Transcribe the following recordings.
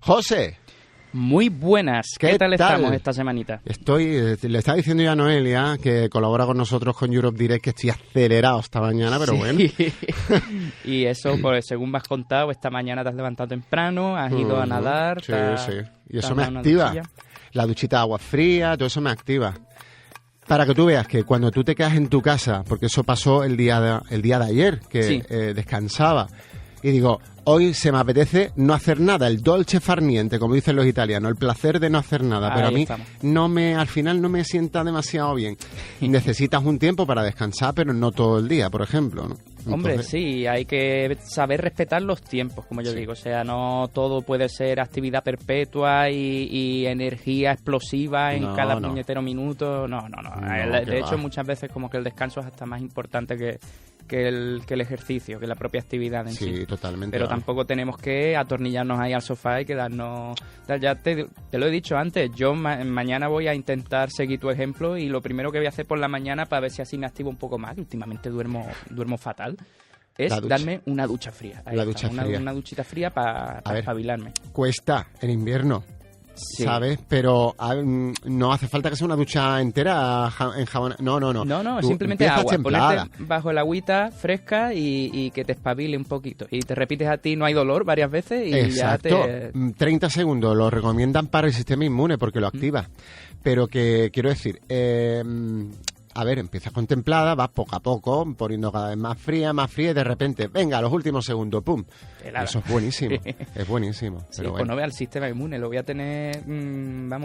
José. Muy buenas. ¿Qué tal estamos esta semanita? Le estaba diciendo ya a Noelia, que colabora con nosotros con Europe Direct, que estoy acelerado esta mañana, pero bueno. Y eso, pues según me has contado, esta mañana te has levantado temprano, has ido a nadar. Sí. Y eso me activa. La duchita de agua fría, todo eso me activa. Para que tú veas que cuando tú te quedas en tu casa, porque eso pasó el día de ayer, que descansaba, y digo, hoy se me apetece no hacer nada, el dolce far niente, como dicen los italianos, el placer de no hacer nada, pero a mí al final no me sienta demasiado bien. Necesitas un tiempo para descansar, pero no todo el día, por ejemplo, ¿no? Hombre, sí, hay que saber respetar los tiempos, como yo digo. O sea, no todo puede ser actividad perpetua y energía explosiva en cada puñetero minuto. No. De hecho, muchas veces como que el descanso es hasta más importante que el ejercicio, que la propia actividad en sí. Sí, totalmente. Pero tampoco tenemos que atornillarnos ahí al sofá y quedarnos... Ya te lo he dicho antes, yo mañana voy a intentar seguir tu ejemplo y lo primero que voy a hacer por la mañana para ver si así me activo un poco más, que últimamente duermo fatal, es darme una ducha fría. Una duchita fría para espabilarme. Cuesta en invierno. Sí. ¿Sabes? Pero no hace falta que sea una ducha entera en jabón. No. No, simplemente agua. Ponerte bajo el agüita fresca y que te espabile un poquito. Y te repites a ti, no hay dolor, varias veces y Exacto. ya te... 30 segundos, lo recomiendan para el sistema inmune porque lo activa. Pero que, quiero decir... a ver, empiezas con templada, vas poco a poco, poniendo cada vez más fría, y de repente, venga, los últimos segundos, ¡pum! Helada. Eso es buenísimo, es buenísimo. Sí, pero pues no vea el sistema inmune, lo voy a tener,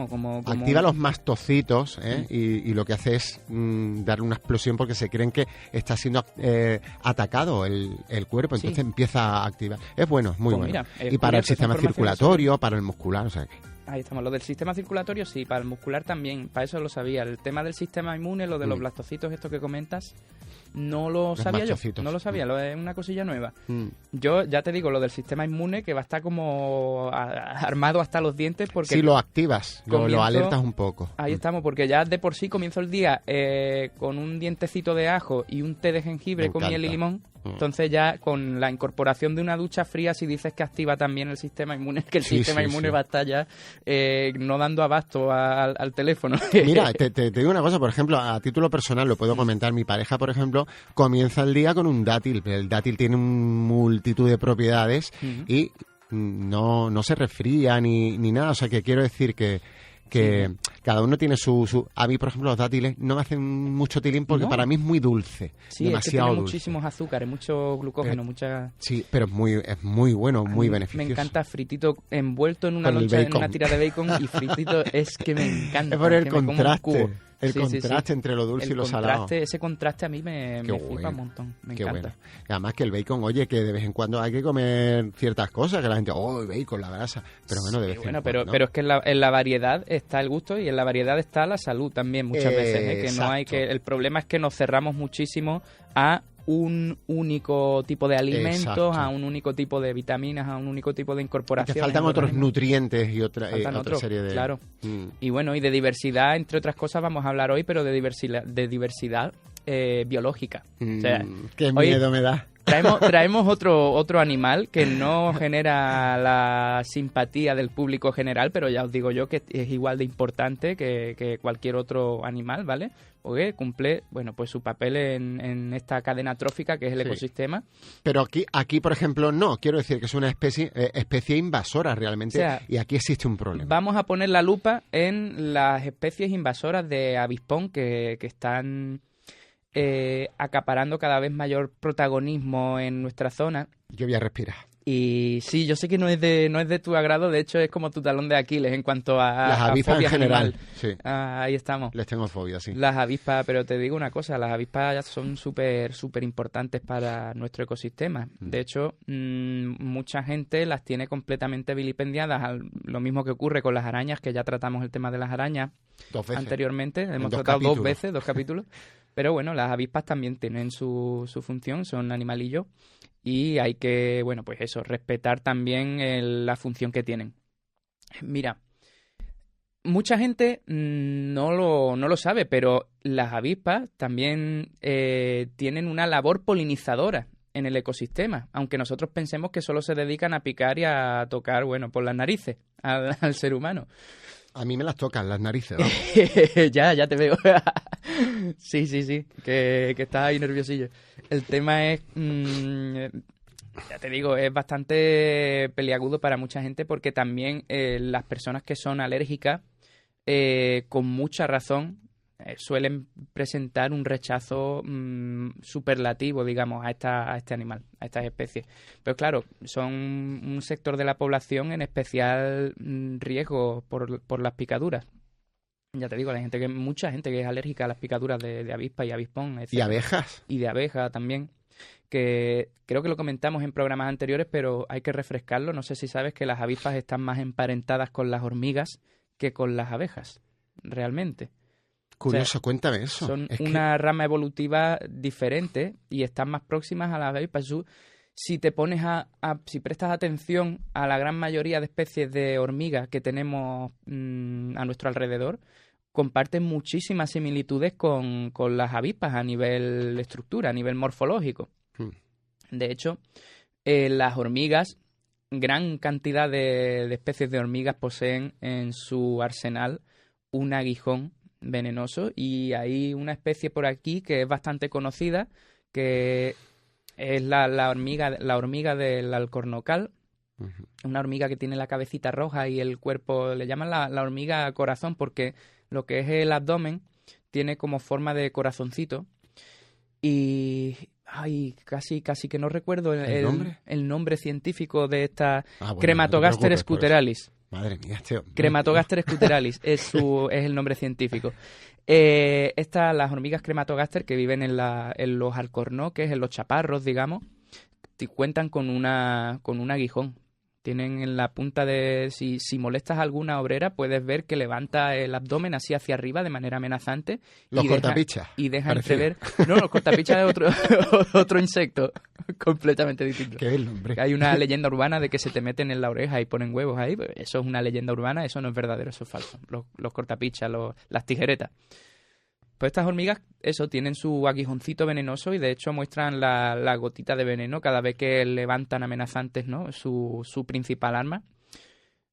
como... Activa los mastocitos, y lo que hace es darle una explosión porque se creen que está siendo atacado el cuerpo, entonces empieza a activar. Es bueno, es muy bueno. Mira, y para el sistema circulatorio, para el muscular, o sea que... Ahí estamos, lo del sistema circulatorio sí, para el muscular también, para eso lo sabía. El tema del sistema inmune, lo de los blastocitos, esto que comentas, no lo sabía yo, no lo sabía, es una cosilla nueva. Yo ya te digo, lo del sistema inmune, que va a estar como armado hasta los dientes porque... Si lo activas, lo alertas un poco. Ahí estamos, porque ya de por sí comienzo el día con un dientecito de ajo y un té de jengibre con miel y limón. Entonces ya con la incorporación de una ducha fría, si dices que activa también el sistema inmune, que el sistema inmune va a estar ya no dando abasto al teléfono. Mira, te digo una cosa, por ejemplo, a título personal lo puedo comentar. Mi pareja, por ejemplo, comienza el día con un dátil. El dátil tiene multitud de propiedades y no se resfría ni nada. O sea, que quiero decir que cada uno tiene su... A mí, por ejemplo, los dátiles no me hacen mucho tilín porque para mí es muy dulce. Sí, demasiado es que tiene dulce. Muchísimos azúcares, mucho glucógeno, mucha... Sí, pero es muy bueno, muy beneficioso. Me encanta fritito envuelto en una loncha, en una tira de bacon y fritito, es que me encanta. Es por el contraste. El contraste entre lo dulce y lo salado. Ese contraste a mí me flipa un montón, me encanta. Bueno. Y además que el bacon, oye, que de vez en cuando hay que comer ciertas cosas, que la gente, el bacon, la grasa, pero bueno, de vez en cuando. Pero es que en la variedad está el gusto y en la variedad está la salud también muchas veces, que no hay que... El problema es que nos cerramos muchísimo a un único tipo de alimentos, a un único tipo de vitaminas, a un único tipo de incorporación. Te faltan otros nutrientes y otra serie de... Claro. Y bueno, y de diversidad, entre otras cosas, vamos a hablar hoy, pero de diversidad biológica. O sea, qué miedo me da. Traemos otro animal que no genera la simpatía del público general, pero ya os digo yo que es igual de importante que cualquier otro animal, ¿vale? Porque cumple, pues su papel en esta cadena trófica que es el ecosistema. Pero aquí, por ejemplo, no. Quiero decir que es una especie invasora realmente, y aquí existe un problema. Vamos a poner la lupa en las especies invasoras de avispón que están... acaparando cada vez mayor protagonismo en nuestra zona. Yo voy a respirar. Y sí, yo sé que no es de tu agrado, de hecho es como tu talón de Aquiles en cuanto a las avispas en general. Sí. Ahí estamos. Les tengo fobia, sí. Las avispas, pero te digo una cosa, las avispas son súper importantes para nuestro ecosistema. De hecho, mucha gente las tiene completamente vilipendiadas, lo mismo que ocurre con las arañas, que ya tratamos el tema de las arañas 2 veces. Anteriormente. Hemos tratado 2 veces, 2 capítulos. Pero bueno, las avispas también tienen su función, son animalillos y hay que, respetar también la función que tienen. Mira, mucha gente no lo sabe, pero las avispas también tienen una labor polinizadora. en el ecosistema, aunque nosotros pensemos que solo se dedican a picar y a tocar, bueno, por las narices al ser humano. A mí me las tocan las narices, ¿no? Ya te veo. Sí, que estás ahí nerviosillo. El tema es, ya te digo, es bastante peliagudo para mucha gente porque también las personas que son alérgicas, con mucha razón, suelen presentar un rechazo superlativo, digamos, a este animal, a estas especies. Pero claro, son un sector de la población en especial riesgo por las picaduras. Ya te digo, mucha gente que es alérgica a las picaduras de avispa y avispón, etc. ¿Y abejas? Y de abeja también, que creo que lo comentamos en programas anteriores, pero hay que refrescarlo. No sé si sabes que las avispas están más emparentadas con las hormigas que con las abejas, realmente. Curioso, o sea, cuéntame eso. Son una rama evolutiva diferente y están más próximas a las avispas. Si te pones si prestas atención a la gran mayoría de especies de hormigas que tenemos a nuestro alrededor, comparten muchísimas similitudes con las avispas a nivel estructura, a nivel morfológico. De hecho, las hormigas, gran cantidad de especies de hormigas poseen en su arsenal un aguijón venenoso, y hay una especie por aquí que es bastante conocida, que es la hormiga del alcornocal. Una hormiga que tiene la cabecita roja y el cuerpo, le llaman la hormiga corazón porque lo que es el abdomen tiene como forma de corazoncito. Y casi que no recuerdo el nombre científico de esta Crematogaster scuteralis. Madre mía, este hombre. Crematogaster scuteralis es el nombre científico. Las hormigas Crematogaster que viven en los alcornoques, en los chaparros, digamos, cuentan con un aguijón. Tienen en la punta si molestas a alguna obrera, puedes ver que levanta el abdomen así hacia arriba de manera amenazante. Los cortapichas. Y deja entrever. No, los cortapichas es otro insecto completamente distinto. ¿Qué es el nombre? Hay una leyenda urbana de que se te meten en la oreja y ponen huevos ahí. Eso es una leyenda urbana, eso no es verdadero, eso es falso. Los cortapichas, las tijeretas. Pues estas hormigas, tienen su aguijoncito venenoso y de hecho muestran la gotita de veneno cada vez que levantan amenazantes, ¿no? Su principal arma.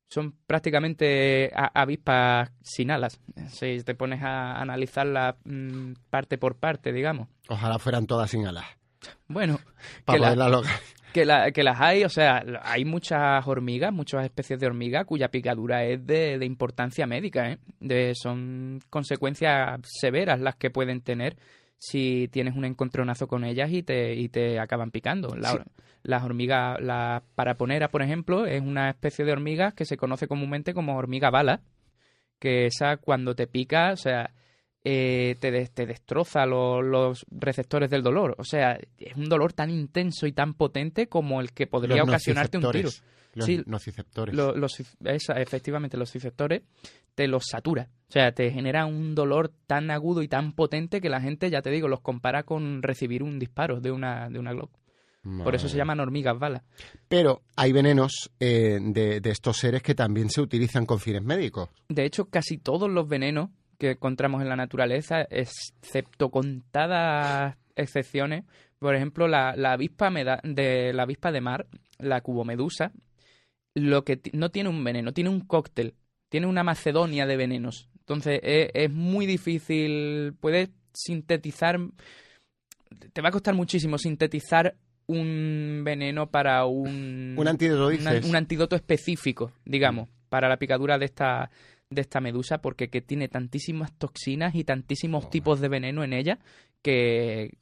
Son prácticamente avispas sin alas. Si te pones a analizarlas parte por parte, digamos. Ojalá fueran todas sin alas. Bueno, que las hay, o sea, hay muchas hormigas, muchas especies de hormigas cuya picadura es de importancia médica, ¿eh? Son consecuencias severas las que pueden tener si tienes un encontronazo con ellas y te acaban picando. Las hormigas, la paraponera, por ejemplo, es una especie de hormigas que se conoce comúnmente como hormiga bala, que esa cuando te pica, o sea, te destroza los receptores del dolor. O sea, es un dolor tan intenso y tan potente como el que podría ocasionarte un tiro. Los nociceptores. Efectivamente, los nociceptores te los satura. O sea, te genera un dolor tan agudo y tan potente que la gente, ya te digo, los compara con recibir un disparo de una Glock. Por eso se llaman hormigas bala. Pero hay venenos de estos seres que también se utilizan con fines médicos. De hecho, casi todos los venenos que encontramos en la naturaleza, excepto contadas excepciones, por ejemplo, la avispa de mar, la cubomedusa, lo que no tiene un veneno, tiene un cóctel, tiene una macedonia de venenos. Entonces es muy difícil, puedes sintetizar, te va a costar muchísimo sintetizar un veneno para un antídoto, dices. Un antídoto específico, digamos, para la picadura de esta medusa, porque que tiene tantísimas toxinas y tantísimos tipos de veneno en ella que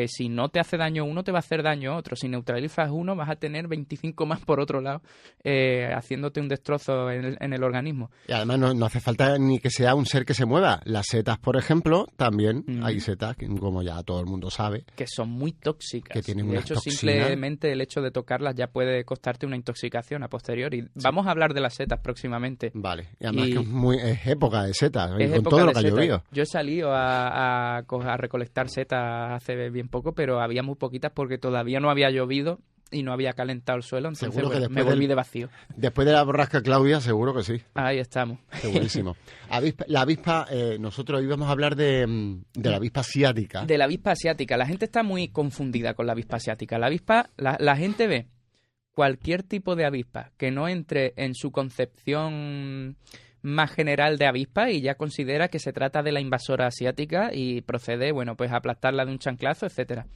si no te hace daño uno, te va a hacer daño otro. Si neutralizas uno, vas a tener 25 más por otro lado, haciéndote un destrozo en el organismo. Y además no hace falta ni que sea un ser que se mueva. Las setas, por ejemplo, también hay setas, como ya todo el mundo sabe, que son muy tóxicas. Que tienen de hecho, toxinas. Simplemente el hecho de tocarlas ya puede costarte una intoxicación a posteriori. Sí. Vamos a hablar de las setas próximamente. Vale, y además que es época de setas, con todo lo que ha llovido. Yo he salido a recolectar setas hace bien poco, pero había muy poquitas porque todavía no había llovido y no había calentado el suelo, entonces Seguro que me volví de vacío. Después de la borrasca Claudia, seguro que sí. Ahí estamos. Segurísimo. La avispa, nosotros íbamos a hablar de la avispa asiática. De la avispa asiática. La gente está muy confundida con la avispa asiática. La avispa, la gente ve cualquier tipo de avispa que no entre en su concepción más general de avispa y ya considera que se trata de la invasora asiática y procede, bueno, pues a aplastarla de un chanclazo, etcétera.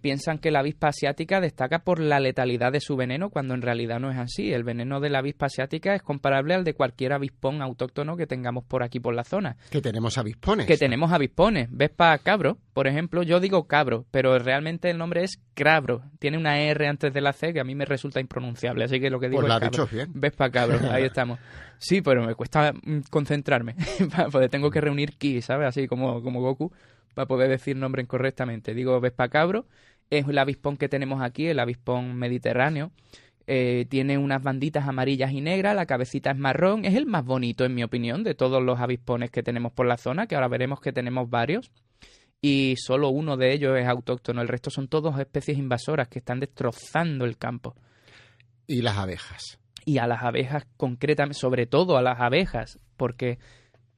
Piensan que la avispa asiática destaca por la letalidad de su veneno, cuando en realidad no es así. El veneno de la avispa asiática es comparable al de cualquier avispón autóctono que tengamos por aquí por la zona. Que tenemos avispones. Que tenemos avispones. Vespa cabro, por ejemplo, yo digo cabro, pero realmente el nombre es crabro. Tiene una R antes de la C que a mí me resulta impronunciable, así que lo que digo pues es cabro. Dicho bien. Vespa cabro, ahí estamos. Sí, pero me cuesta concentrarme, porque tengo que reunir ki, ¿sabes? Así como Goku, para poder decir nombres correctamente. Digo Vespa cabro, es el avispón que tenemos aquí, el avispón mediterráneo. Tiene unas banditas amarillas y negras, la cabecita es marrón. Es el más bonito, en mi opinión, de todos los avispones que tenemos por la zona, que ahora veremos que tenemos varios. Y solo uno de ellos es autóctono, el resto son todos especies invasoras que están destrozando el campo. ¿Y las abejas? Y a las abejas concretamente, sobre todo a las abejas, porque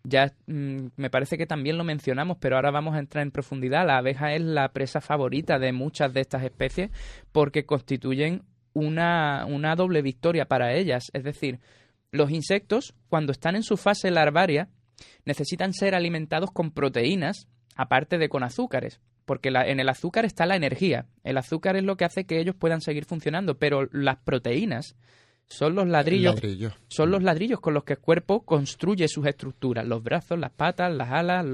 ya me parece que también lo mencionamos, pero ahora vamos a entrar en profundidad. La abeja es la presa favorita de muchas de estas especies porque constituyen una doble victoria para ellas. Es decir, los insectos, cuando están en su fase larvaria, necesitan ser alimentados con proteínas, aparte de con azúcares, porque en el azúcar está la energía. El azúcar es lo que hace que ellos puedan seguir funcionando, pero las proteínas son los ladrillos. Son los ladrillos con los que el cuerpo construye sus estructuras, los brazos, las patas, las alas,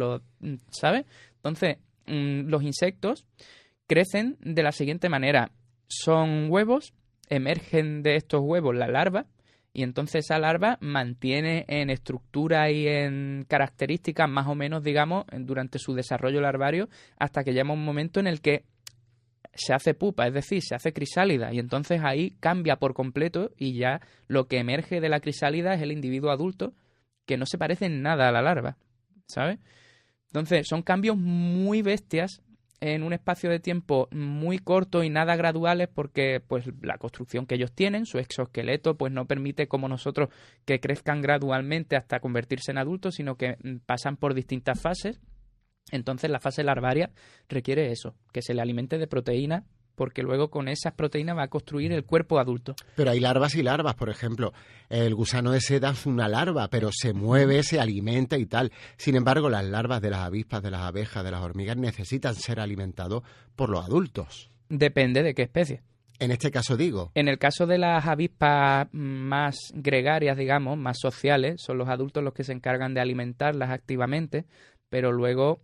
¿sabes? Entonces, los insectos crecen de la siguiente manera. Son huevos, emergen de estos huevos la larva, y entonces esa larva mantiene en estructura y en características más o menos, digamos, durante su desarrollo larvario, hasta que llega un momento en el que se hace pupa, es decir, se hace crisálida, y entonces ahí cambia por completo y ya lo que emerge de la crisálida es el individuo adulto, que no se parece en nada a la larva, ¿sabes? Entonces son cambios muy bestias en un espacio de tiempo muy corto y nada graduales, porque pues la construcción que ellos tienen, su exoesqueleto, pues no permite como nosotros que crezcan gradualmente hasta convertirse en adultos, sino que pasan por distintas fases. Entonces la fase larvaria requiere eso, que se le alimente de proteína, porque luego con esas proteínas va a construir el cuerpo adulto. Pero hay larvas y larvas, por ejemplo, el gusano de seda es una larva, pero se mueve, se alimenta y tal. Sin embargo, las larvas de las avispas, de las abejas, de las hormigas necesitan ser alimentados por los adultos. Depende de qué especie. En este caso digo. En el caso de las avispas más gregarias, digamos, más sociales, son los adultos los que se encargan de alimentarlas activamente, pero luego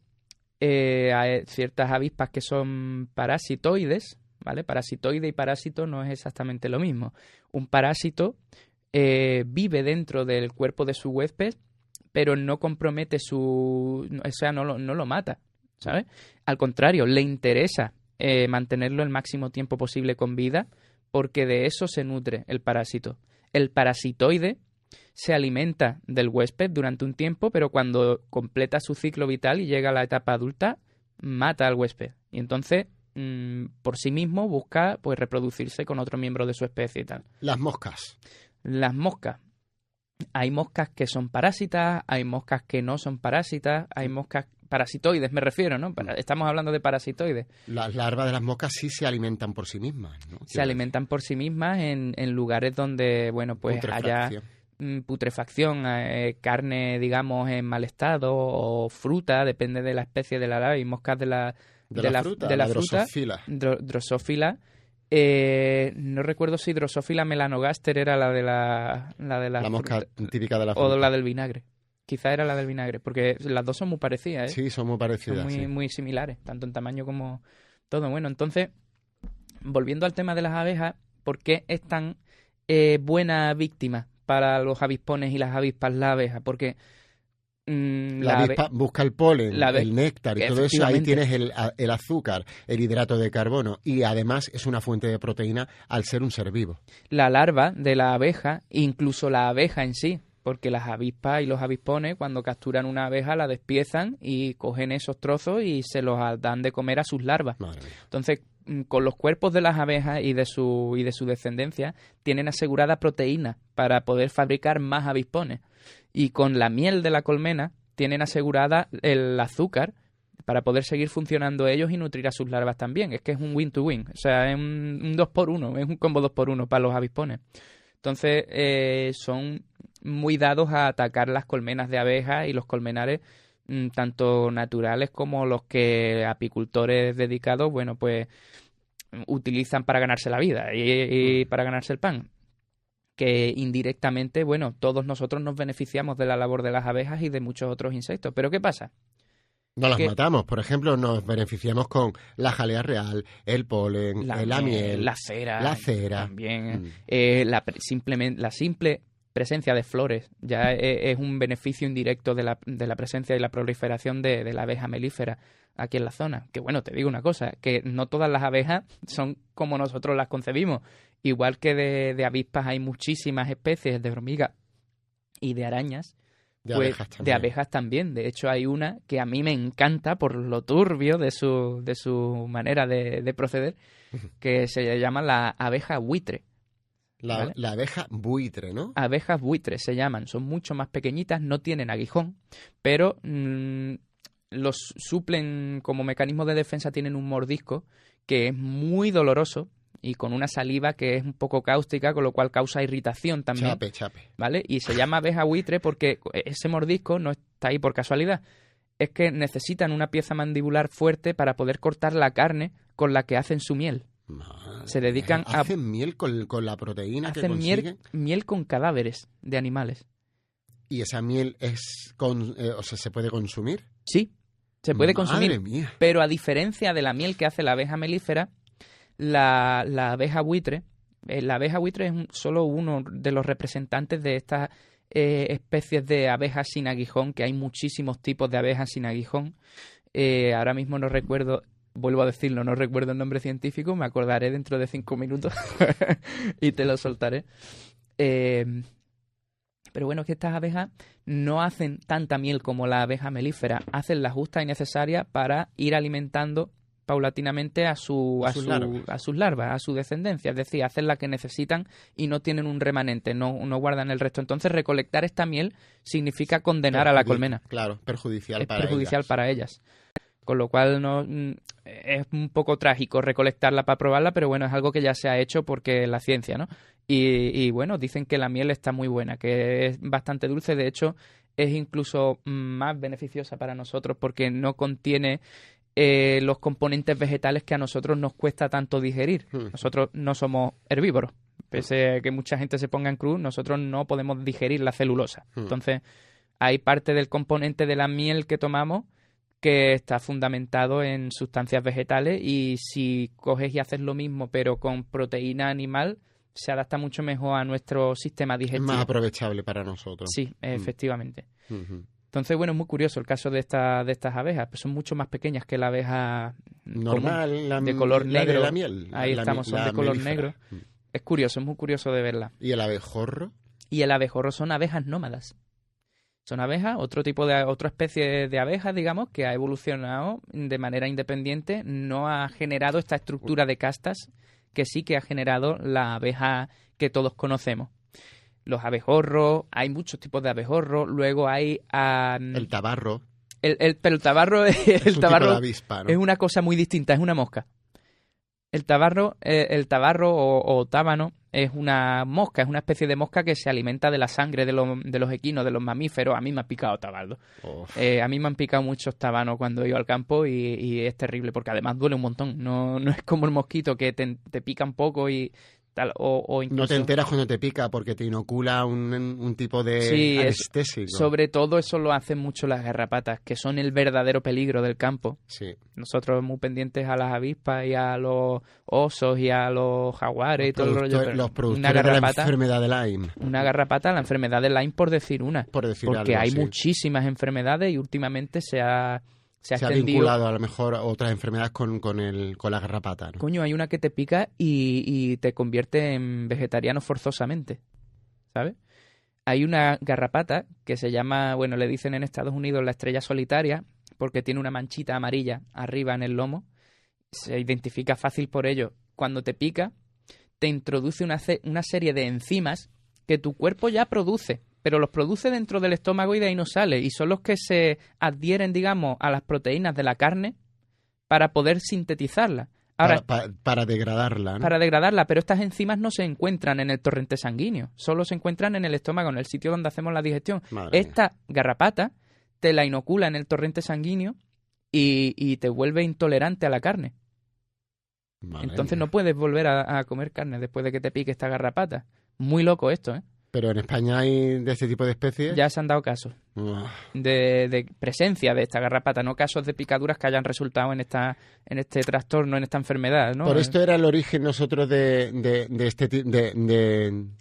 hay ciertas avispas que son parasitoides, ¿vale? Parasitoide y parásito no es exactamente lo mismo. Un parásito vive dentro del cuerpo de su huésped, pero no compromete o sea, no lo mata, ¿sabes? Al contrario, le interesa mantenerlo el máximo tiempo posible con vida, porque de eso se nutre el parásito. El parasitoide se alimenta del huésped durante un tiempo, pero cuando completa su ciclo vital y llega a la etapa adulta, mata al huésped. Y entonces, por sí mismo, busca pues reproducirse con otro miembro de su especie y tal. Las moscas. Las moscas. Hay moscas que son parásitas, hay moscas que no son parásitas, hay moscas parasitoides, me refiero, ¿no? Estamos hablando de parasitoides. Las larvas de las moscas sí se alimentan por sí mismas, ¿no? Se alimentan por sí mismas en lugares donde, bueno, pues haya putrefacción, carne, digamos, en mal estado, o fruta, depende de la especie de la larva, y moscas de la fruta, Drosófila. No recuerdo si Drosófila melanogaster era la de la mosca típica de la fruta. O la del vinagre. Quizá era la del vinagre, porque las dos son muy parecidas, ¿eh? Sí, son muy parecidas. Son muy similares, tanto en tamaño como todo. Bueno, entonces, volviendo al tema de las abejas, ¿por qué es tan buena víctima para los avispones y las avispas la abeja? Porque la avispa busca el polen, el néctar y todo eso. Ahí tienes el azúcar, el hidrato de carbono, y además es una fuente de proteína al ser un ser vivo. La larva de la abeja, incluso la abeja en sí, porque las avispas y los avispones cuando capturan una abeja la despiezan y cogen esos trozos y se los dan de comer a sus larvas. Madre mía. Entonces, con los cuerpos de las abejas y de su descendencia tienen asegurada proteína para poder fabricar más avispones. Y con la miel de la colmena tienen asegurada el azúcar para poder seguir funcionando ellos y nutrir a sus larvas también. Es que es un win-to-win. O sea, es un 2x1, es un combo 2x1 para los avispones. Entonces, son muy dados a atacar las colmenas de abejas y los colmenares, tanto naturales como los que apicultores dedicados, bueno, pues utilizan para ganarse la vida y para ganarse el pan. Que indirectamente, bueno, todos nosotros nos beneficiamos de la labor de las abejas y de muchos otros insectos. ¿Pero qué pasa? No las matamos, por ejemplo, nos beneficiamos con la jalea real, el polen, la miel, la cera. También. La simple presencia de flores ya es un beneficio indirecto de la presencia y la proliferación de la abeja melífera aquí en la zona. Que bueno, te digo una cosa, que no todas las abejas son como nosotros las concebimos. Igual que de avispas hay muchísimas especies de hormigas y de arañas. De abejas también. De hecho, hay una que a mí me encanta por lo turbio de su manera de proceder, que se llama la abeja buitre. ¿Vale? La abeja buitre, ¿no? Abejas buitres se llaman. Son mucho más pequeñitas, no tienen aguijón, pero los suplen como mecanismo de defensa, tienen un mordisco que es muy doloroso y con una saliva que es un poco cáustica, con lo cual causa irritación también. Chape. ¿Vale? Y se llama abeja buitre porque ese mordisco no está ahí por casualidad. Es que necesitan una pieza mandibular fuerte para poder cortar la carne con la que hacen su miel. Madre, se dedican ¿hacen miel con la proteína que consiguen? Miel con cadáveres de animales. ¿Y esa miel se puede consumir? Sí, se puede consumir. Madre mía. Pero a diferencia de la miel que hace la abeja melífera, la abeja buitre es solo uno de los representantes de estas especies de abejas sin aguijón, que hay muchísimos tipos de abejas sin aguijón. Ahora mismo no recuerdo, vuelvo a decirlo, no recuerdo el nombre científico, me acordaré dentro de 5 minutos y te lo soltaré. Pero bueno, es que estas abejas no hacen tanta miel como la abeja melífera, hacen la justa y necesaria para ir alimentando paulatinamente a sus larvas, a su descendencia, es decir, hacen la que necesitan y no tienen un remanente, no guardan el resto. Entonces, recolectar esta miel significa condenar a la colmena. Claro, perjudicial para ellas. Con lo cual es un poco trágico recolectarla para probarla, pero bueno, es algo que ya se ha hecho porque la ciencia, ¿no? Y bueno, dicen que la miel está muy buena, que es bastante dulce, de hecho, es incluso más beneficiosa para nosotros porque no contiene los componentes vegetales que a nosotros nos cuesta tanto digerir. Nosotros no somos herbívoros. Pese a que mucha gente se ponga en cruz, nosotros no podemos digerir la celulosa. Entonces, hay parte del componente de la miel que tomamos que está fundamentado en sustancias vegetales y si coges y haces lo mismo pero con proteína animal, se adapta mucho mejor a nuestro sistema digestivo. Es más aprovechable para nosotros. Sí, efectivamente. Entonces, bueno, es muy curioso el caso de estas abejas. Pues son mucho más pequeñas que la abeja normal, de color negro. De la miel. Ahí estamos, son de color negro. Es curioso, es muy curioso de verla. ¿Y el abejorro? Y el abejorro son abejas nómadas. Son abejas, otra especie de abejas, digamos, que ha evolucionado de manera independiente, no ha generado esta estructura de castas que sí que ha generado la abeja que todos conocemos. Los abejorros, hay muchos tipos de abejorros, luego hay... el tabarro. Pero el tabarro, el tabarro de avispa, ¿no? Es una cosa muy distinta, es una mosca. El tabarro o tábano es una mosca, es una especie de mosca que se alimenta de la sangre de los equinos, de los mamíferos. A mí me ha picado tabardo. A mí me han picado muchos tabanos cuando he ido al campo y es terrible porque además duele un montón. No es como el mosquito que te pica un poco y tal, o incluso... No te enteras cuando te pica porque te inocula un tipo de anestésico. Sobre todo eso lo hacen mucho las garrapatas, que son el verdadero peligro del campo. Sí. Nosotros muy pendientes a las avispas y a los osos y a los jaguares y todo el rollo. Los productores de la enfermedad de Lyme. Una garrapata, la enfermedad de Lyme por decir una. Porque hay muchísimas enfermedades y últimamente se ha vinculado a lo mejor a otras enfermedades con la garrapata, ¿no? Coño, hay una que te pica y te convierte en vegetariano forzosamente, ¿sabes? Hay una garrapata que se llama, bueno, le dicen en Estados Unidos la estrella solitaria porque tiene una manchita amarilla arriba en el lomo. se identifica fácil por ello. Cuando te pica, te introduce una serie de enzimas que tu cuerpo ya produce, pero los produce dentro del estómago y de ahí no sale, y son los que se adhieren, digamos, a las proteínas de la carne para poder sintetizarla. Ahora, para degradarla, ¿no? Para degradarla, pero estas enzimas no se encuentran en el torrente sanguíneo, solo se encuentran en el estómago, en el sitio donde hacemos la digestión. Esta garrapata te la inocula en el torrente sanguíneo y te vuelve intolerante a la carne. Entonces no puedes volver a comer carne después de que te pique esta garrapata. Muy loco esto, ¿eh? Pero en España hay de este tipo de especies. Ya se han dado casos de presencia de esta garrapata, no casos de picaduras que hayan resultado en este trastorno, en esta enfermedad, ¿no? Por esto era el origen nosotros de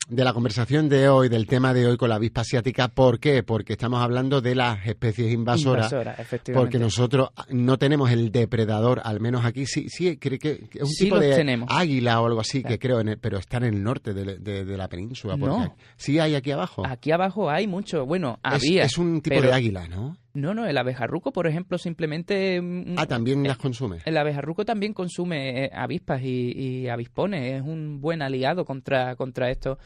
la conversación de hoy, del tema de hoy con la avispa asiática. ¿Por qué? Porque estamos hablando de las especies invasoras. Efectivamente. Porque nosotros no tenemos el depredador, al menos aquí sí creo que es un tipo de tenemos. Águila o algo así, claro. Que creo, pero está en el norte de la península. No. Sí hay aquí abajo. Aquí abajo hay mucho. Bueno, había. Es un tipo de águila, ¿no? No, el abejarruco, por ejemplo, simplemente... ¿también las consume? El abejarruco también consume avispas y avispones. Es un buen aliado contra esto.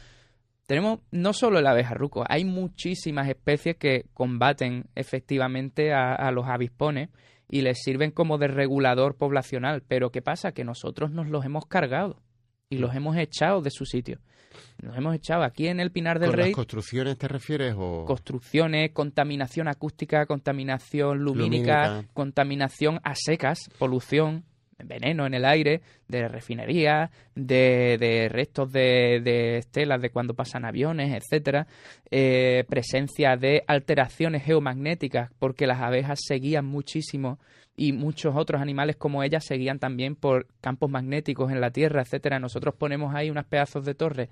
Tenemos no solo el abejarruco, hay muchísimas especies que combaten efectivamente a los avispones y les sirven como de regulador poblacional. Pero ¿qué pasa? Que nosotros nos los hemos cargado y los hemos echado de su sitio. Nos hemos echado aquí en el Pinar del Rey. ¿Con las construcciones te refieres? Construcciones, contaminación acústica, contaminación lumínica, contaminación a secas, polución, veneno en el aire, de refinerías, de restos de estelas de cuando pasan aviones, etcétera. Presencia de alteraciones geomagnéticas, porque las abejas se guían muchísimo y muchos otros animales como ellas se guían también por campos magnéticos en la Tierra, etcétera. Nosotros ponemos ahí unas pedazos de torres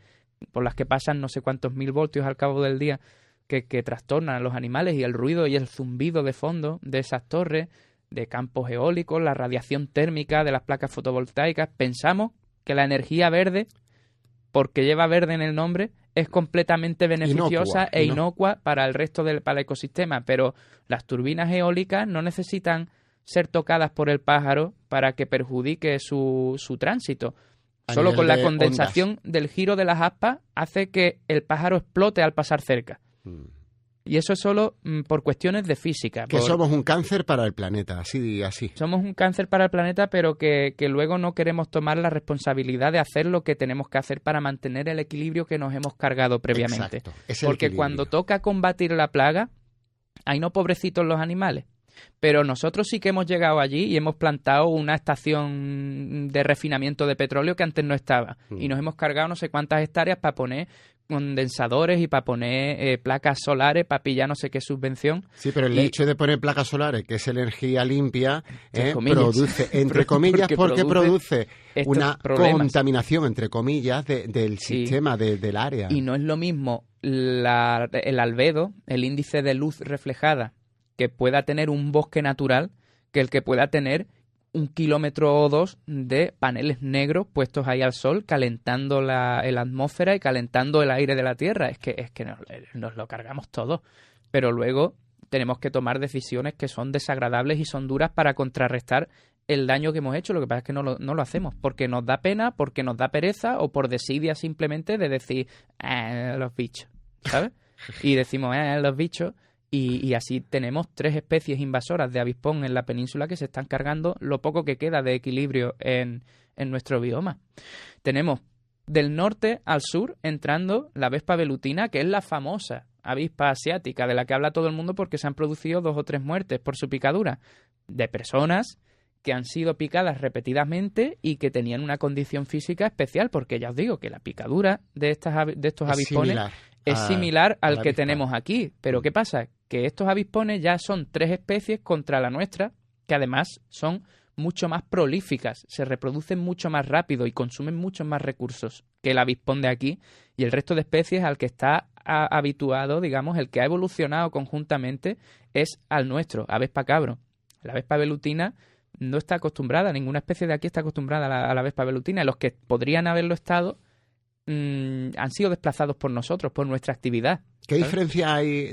por las que pasan no sé cuántos mil voltios al cabo del día que trastornan a los animales, y el ruido y el zumbido de fondo de esas torres, de campos eólicos, la radiación térmica de las placas fotovoltaicas. Pensamos que la energía verde, porque lleva verde en el nombre, es completamente beneficiosa e inocua para el resto para el ecosistema, pero las turbinas eólicas no necesitan ser tocadas por el pájaro para que perjudique su tránsito. Solo con la condensación del giro de las aspas hace que el pájaro explote al pasar cerca. Y eso es solo por cuestiones de física. Que somos un cáncer para el planeta, así. Somos un cáncer para el planeta, pero que luego no queremos tomar la responsabilidad de hacer lo que tenemos que hacer para mantener el equilibrio que nos hemos cargado previamente. Exacto, porque cuando toca combatir la plaga, hay no pobrecitos los animales. Pero nosotros sí que hemos llegado allí y hemos plantado una estación de refinamiento de petróleo que antes no estaba. Y nos hemos cargado no sé cuántas hectáreas para poner condensadores y para poner placas solares, para pillar no sé qué subvención. Sí, pero el hecho de poner placas solares, que es energía limpia, produce, entre comillas, porque produce una contaminación, entre comillas, del sistema, del área. Y no es lo mismo el albedo, el índice de luz reflejada, que pueda tener un bosque natural, que el que pueda tener 1 kilómetro o 2 de paneles negros puestos ahí al sol, calentando la atmósfera y calentando el aire de la Tierra. Es que nos lo cargamos todo. Pero luego tenemos que tomar decisiones que son desagradables y son duras para contrarrestar el daño que hemos hecho. Lo que pasa es que no lo hacemos porque nos da pena, porque nos da pereza o por desidia simplemente de decir los bichos, ¿sabes? Y decimos los bichos. Y así tenemos 3 especies invasoras de avispón en la península que se están cargando lo poco que queda de equilibrio en nuestro bioma. Tenemos del norte al sur entrando la Vespa velutina, que es la famosa avispa asiática de la que habla todo el mundo porque se han producido 2 o 3 muertes por su picadura de personas que han sido picadas repetidamente y que tenían una condición física especial, porque ya os digo que la picadura de estos avispones es similar al que tenemos aquí. Pero ¿qué pasa? Que estos avispones ya son 3 especies contra la nuestra, que además son mucho más prolíficas, se reproducen mucho más rápido y consumen muchos más recursos que el avispón de aquí, y el resto de especies al que está habituado, digamos, el que ha evolucionado conjuntamente es al nuestro, a Vespa cabro. La Vespa velutina no está acostumbrada, ninguna especie de aquí está acostumbrada a la Vespa velutina, y los que podrían haberlo estado han sido desplazados por nosotros, por nuestra actividad. ¿Qué diferencia hay,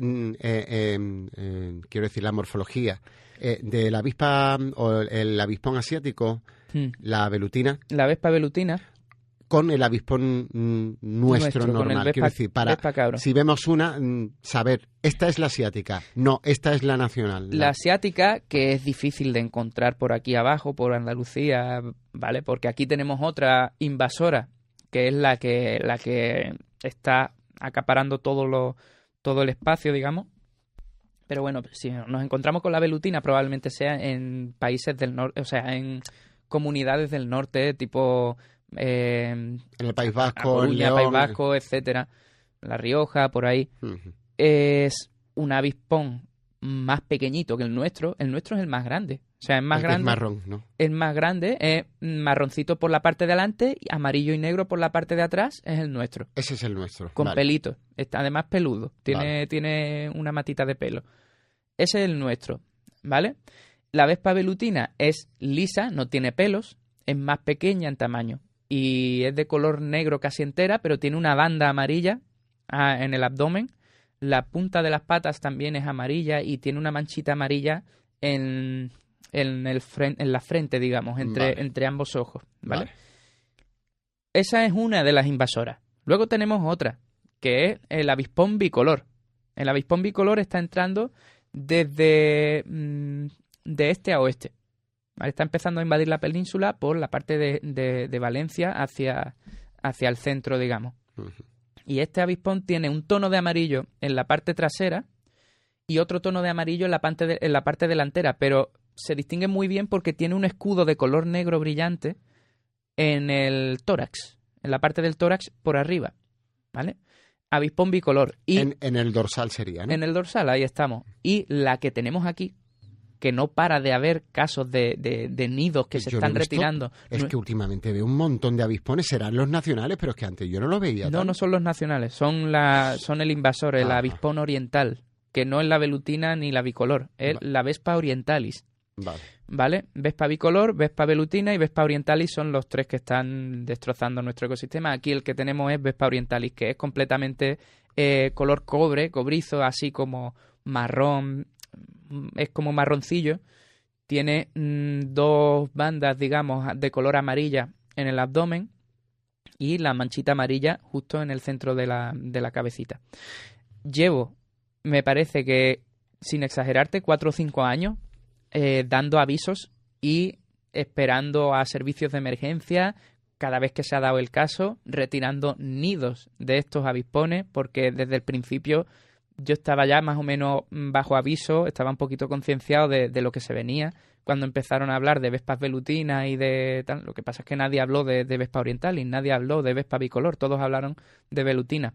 quiero decir, la morfología de la avispa o el avispón asiático La velutina. La vespa velutina. Con el avispón nuestro normal. Quiero decir, para si vemos una, saber, esta es la asiática, no, esta es la nacional. La asiática, que es difícil de encontrar por aquí abajo, por Andalucía, ¿vale? Porque aquí tenemos otra invasora, que es la que está acaparando todo el espacio, digamos. Pero bueno, si nos encontramos con la velutina, probablemente sea en países del norte, o sea, en comunidades del norte, tipo... en el País Vasco, Coruña, León, País Vasco, etcétera, La Rioja, por ahí. Es un avispón más pequeñito que el nuestro. El nuestro es el más grande. O sea, es más grande. Es marrón, ¿no? Es más grande, es marroncito por la parte de adelante, amarillo y negro por la parte de atrás, es el nuestro. Ese es el nuestro. Con pelitos. Está además peludo. Tiene una matita de pelo. Ese es el nuestro, ¿vale? La vespa velutina es lisa, no tiene pelos, es más pequeña en tamaño. Y es de color negro casi entera, pero tiene una banda amarilla en el abdomen. La punta de las patas también es amarilla y tiene una manchita amarilla en la frente, digamos, entre ambos ojos, ¿vale? Esa es una de las invasoras. Luego tenemos otra, que es el avispón bicolor. El avispón bicolor está entrando desde de este a oeste. Está empezando a invadir la península por la parte de Valencia hacia el centro, digamos. Y este avispón tiene un tono de amarillo en la parte trasera y otro tono de amarillo en la parte delantera, pero se distingue muy bien porque tiene un escudo de color negro brillante en el tórax, en la parte del tórax por arriba, ¿vale? Avispón bicolor. Y en el dorsal sería, ¿no? En el dorsal, ahí estamos. Y la que tenemos aquí, que no para de haber casos de nidos que se están retirando. Es que últimamente veo un montón de avispones, serán los nacionales, pero es que antes yo no lo veía. No son los nacionales, son el invasor, el avispón oriental, que no es la velutina ni la bicolor, es la Vespa orientalis. ¿Vale? Vespa bicolor, Vespa velutina y Vespa orientalis son los tres que están destrozando nuestro ecosistema. Aquí el que tenemos es Vespa orientalis, que es completamente color cobrizo, así como marrón, es como marroncillo. Tiene dos bandas, digamos, de color amarilla en el abdomen y la manchita amarilla justo en el centro de la cabecita. Llevo, me parece que, sin exagerarte, 4 o 5 años dando avisos y esperando a servicios de emergencia cada vez que se ha dado el caso, retirando nidos de estos avispones, porque desde el principio yo estaba ya más o menos bajo aviso, estaba un poquito concienciado de lo que se venía cuando empezaron a hablar de vespas velutinas y de tal. Lo que pasa es que nadie habló de vespa orientalis, nadie habló de vespa bicolor, todos hablaron de velutina.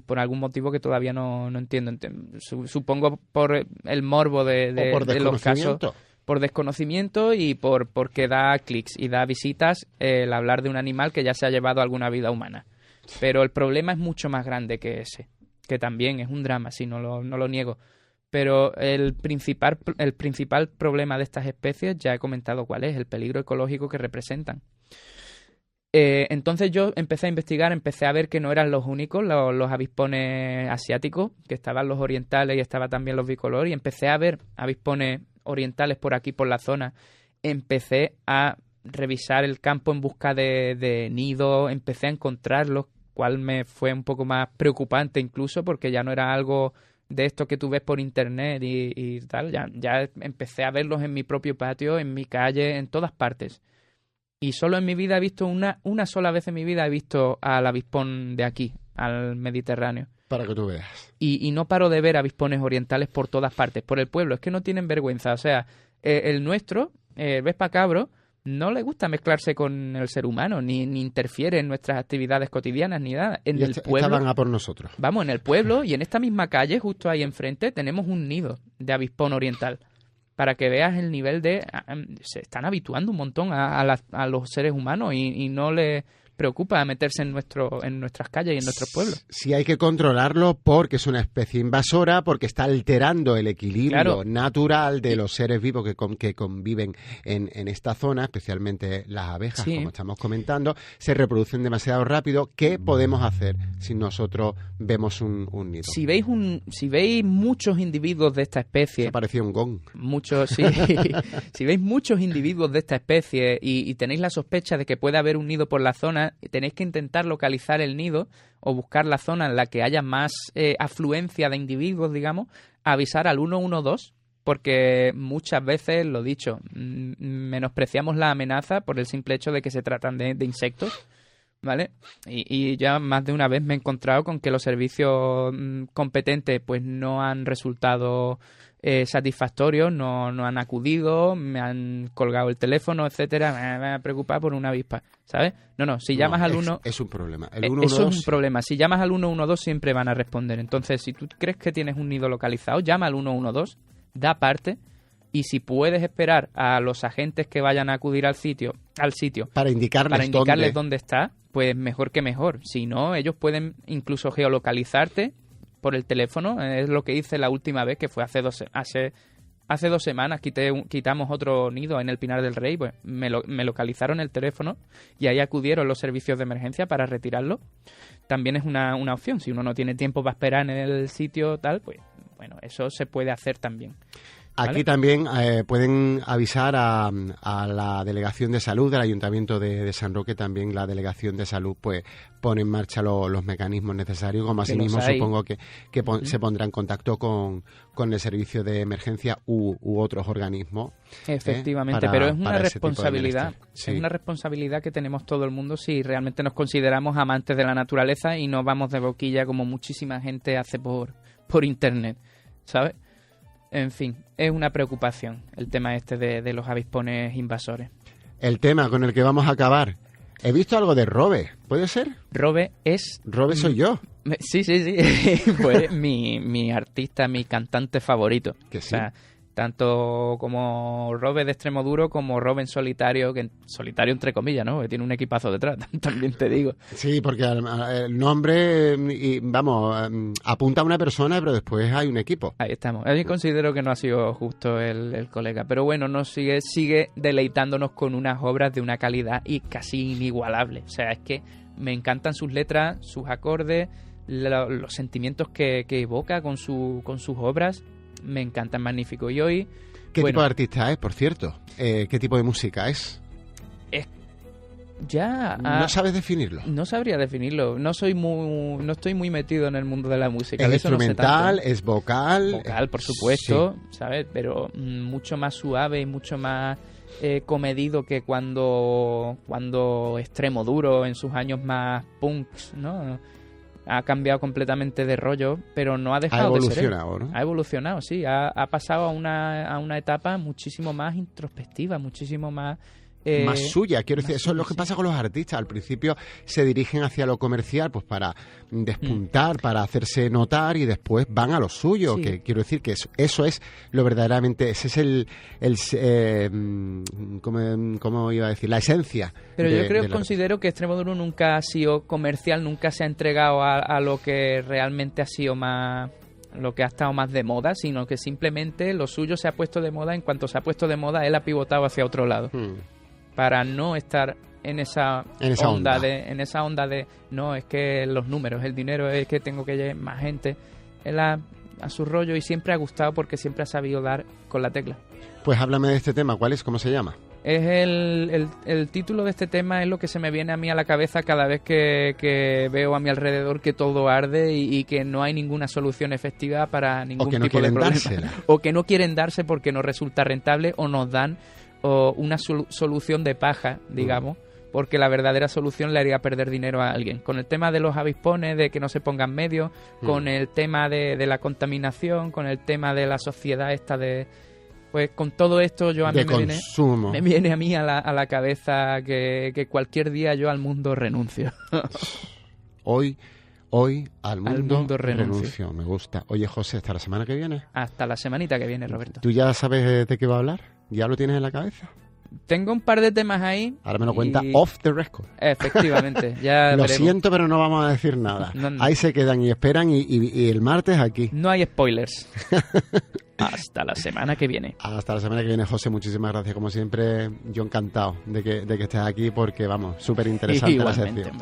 Por algún motivo que todavía no entiendo. Supongo por el morbo de los casos, por desconocimiento y porque da clics y da visitas el hablar de un animal que ya se ha llevado alguna vida humana. Pero el problema es mucho más grande que ese, que también es un drama, sí, no lo niego. Pero el principal problema de estas especies, ya he comentado cuál es, el peligro ecológico que representan. Entonces yo empecé a investigar, empecé a ver que no eran los únicos, los avispones asiáticos, que estaban los orientales y estaban también los bicolor, y empecé a ver avispones orientales por aquí, por la zona. Empecé a revisar el campo en busca de nidos, empecé a encontrarlos, cual me fue un poco más preocupante incluso, porque ya no era algo de esto que tú ves por internet y tal, ya empecé a verlos en mi propio patio, en mi calle, en todas partes. Y solo en mi vida he visto una sola vez en mi vida he visto al avispón de aquí, al Mediterráneo. Para que tú veas. Y no paro de ver avispones orientales por todas partes, por el pueblo. Es que no tienen vergüenza. O sea, el nuestro, el Vespa cabro, no le gusta mezclarse con el ser humano, ni interfiere en nuestras actividades cotidianas, ni nada. En el pueblo, estaban a por nosotros. Vamos, en el pueblo y en esta misma calle, justo ahí enfrente, tenemos un nido de avispón oriental. Para que veas el nivel de... Se están habituando un montón a los seres humanos y no les preocupa meterse en nuestras calles y en nuestros pueblos. Sí, hay que controlarlo porque es una especie invasora, porque está alterando el equilibrio natural de los seres vivos que conviven en esta zona, especialmente las abejas, como estamos comentando, se reproducen demasiado rápido. ¿Qué podemos hacer si nosotros vemos un nido? Si veis muchos individuos de esta especie... Se parecía un gong. Muchos, sí. Si veis muchos individuos de esta especie y tenéis la sospecha de que puede haber un nido por la zona, tenéis que intentar localizar el nido o buscar la zona en la que haya más afluencia de individuos, digamos, avisar al 112, porque muchas veces, lo dicho, menospreciamos la amenaza por el simple hecho de que se tratan de insectos, ¿vale? Y ya más de una vez me he encontrado con que los servicios competentes pues no han resultado satisfactorios, no han acudido, me han colgado el teléfono, etcétera. Me voy a preocupar por una avispa, ¿sabes? Si llamas al 1... Es un problema. Eso es un problema. Si llamas al 112 siempre van a responder. Entonces, si tú crees que tienes un nido localizado, llama al 112, da parte, y si puedes esperar a los agentes que vayan a acudir al sitio para indicarles dónde está, pues mejor que mejor. Si no, ellos pueden incluso geolocalizarte por el teléfono. Es lo que hice la última vez, que fue hace 2 semanas. Quitamos otro nido en el Pinar del Rey, pues me localizaron el teléfono y ahí acudieron los servicios de emergencia para retirarlo. También es una opción. Si uno no tiene tiempo para esperar en el sitio tal, pues bueno, eso se puede hacer también. ¿Vale? Aquí también pueden avisar a la Delegación de Salud del Ayuntamiento de San Roque. También la Delegación de Salud pues pone en marcha los mecanismos necesarios, como asimismo supongo que se pondrá en contacto con el servicio de emergencia u otros organismos. Efectivamente, pero es una responsabilidad. Sí. Es una responsabilidad que tenemos todo el mundo si realmente nos consideramos amantes de la naturaleza y no vamos de boquilla como muchísima gente hace por internet, ¿sabes? En fin, es una preocupación el tema este de los avispones invasores. El tema con el que vamos a acabar. He visto algo de Robe, ¿puede ser? Robe soy yo. Sí. Pues mi artista, mi cantante favorito. Que sí. O sea, tanto como Robe de Extremoduro como Robe en solitario, que solitario entre comillas, ¿no? Que tiene un equipazo detrás, también te digo. Sí, porque el nombre, apunta a una persona, pero después hay un equipo. Ahí estamos. Yo considero que no ha sido justo el colega, pero bueno, sigue deleitándonos con unas obras de una calidad y casi inigualable. O sea, es que me encantan sus letras, sus acordes, los sentimientos que evoca con sus obras. Me encanta, es magnífico. Y hoy... ¿Qué tipo de artista es, por cierto? ¿Qué tipo de música es? ¿No sabes definirlo? No sabría definirlo. No estoy muy metido en el mundo de la música. ¿Es instrumental? No sé, ¿es vocal? Vocal, por supuesto, sí. ¿Sabes? Pero mucho más suave y mucho más comedido que cuando Extremoduro en sus años más punks, ¿no? Ha cambiado completamente de rollo, pero no ha dejado de ser. Ha evolucionado, ¿no? Ha evolucionado, sí. Ha pasado a una etapa muchísimo más introspectiva, muchísimo más... más suya, quiero decir, eso es lo que pasa con los artistas. Al principio se dirigen hacia lo comercial, pues para despuntar, para hacerse notar, y después van a lo suyo. Sí. Que quiero decir que eso es lo verdaderamente, ese es ¿cómo iba a decir? La esencia. Pero yo considero que Extremoduro nunca ha sido comercial, nunca se ha entregado a lo que realmente ha sido más... lo que ha estado más de moda, sino que simplemente lo suyo se ha puesto de moda. En cuanto se ha puesto de moda, él ha pivotado hacia otro lado. Para no estar en esa onda de no, es que los números, el dinero, es que tengo que llevar más gente. Él a su rollo, y siempre ha gustado porque siempre ha sabido dar con la tecla. Pues háblame de este tema. ¿Cuál es? ¿Cómo se llama? Es el título de este tema es lo que se me viene a mí a la cabeza cada vez que veo a mi alrededor que todo arde y que no hay ninguna solución efectiva para ningún tipo de problema. O que no quieren darse porque no resulta rentable, o nos dan una solución de paja, digamos, porque la verdadera solución le haría perder dinero a alguien. Con el tema de los avispones, de que no se pongan medios, con el tema de la contaminación, con el tema de la sociedad esta de... Pues con todo esto me viene a mí a la cabeza que cualquier día yo al mundo renuncio. Hoy al mundo renuncio. Me gusta. Oye, José, ¿hasta la semana que viene? Hasta la semanita que viene, Roberto. ¿Tú ya sabes de qué va a hablar? ¿Ya lo tienes en la cabeza? Tengo un par de temas ahí. Ahora me lo cuenta off the record. Efectivamente, ya Lo veremos. siento, pero no vamos a decir nada. No. Ahí se quedan y esperan y el martes aquí. No hay spoilers. Hasta la semana que viene. Hasta la semana que viene, José. Muchísimas gracias. Como siempre, yo encantado de que estés aquí porque, vamos, súper interesante la sección.